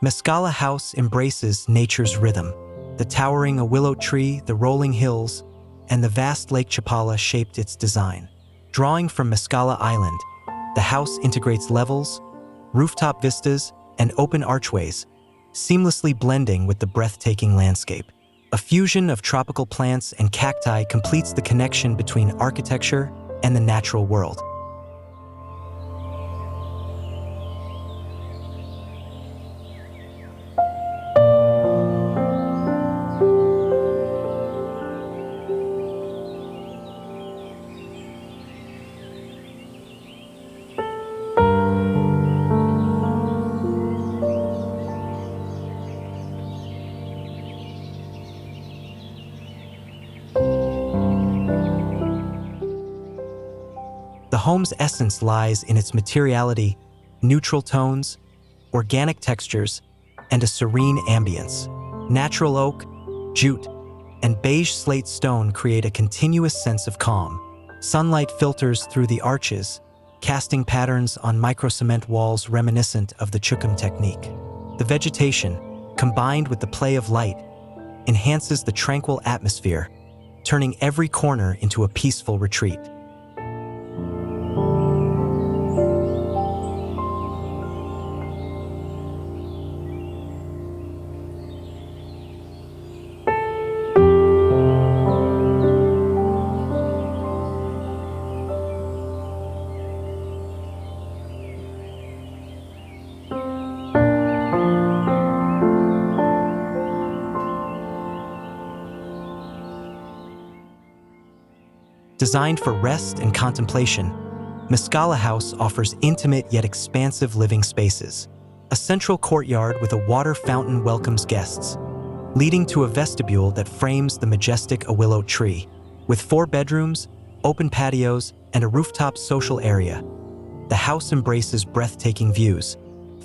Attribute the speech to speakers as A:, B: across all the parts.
A: Mezcala House embraces nature's rhythm. The towering willow tree, the rolling hills, and the vast Lake Chapala shaped its design. Drawing from Mezcala Island, the house integrates levels, rooftop vistas, and open archways, seamlessly blending with the breathtaking landscape. A fusion of tropical plants and cacti completes the connection between architecture and the natural world. The home's essence lies in its materiality, neutral tones, organic textures, and a serene ambience. Natural oak, jute, and beige slate stone create a continuous sense of calm. Sunlight filters through the arches, casting patterns on microcement walls reminiscent of the Chukum technique. The vegetation, combined with the play of light, enhances the tranquil atmosphere, turning every corner into a peaceful retreat. Designed for rest and contemplation, Mezcala House offers intimate yet expansive living spaces. A central courtyard with a water fountain welcomes guests, leading to a vestibule that frames the majestic willow tree. With 4 bedrooms, open patios, and a rooftop social area, the house embraces breathtaking views,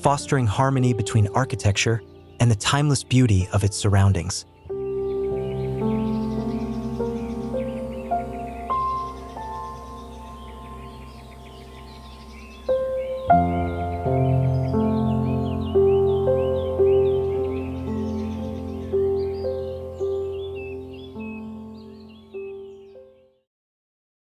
A: fostering harmony between architecture and the timeless beauty of its surroundings.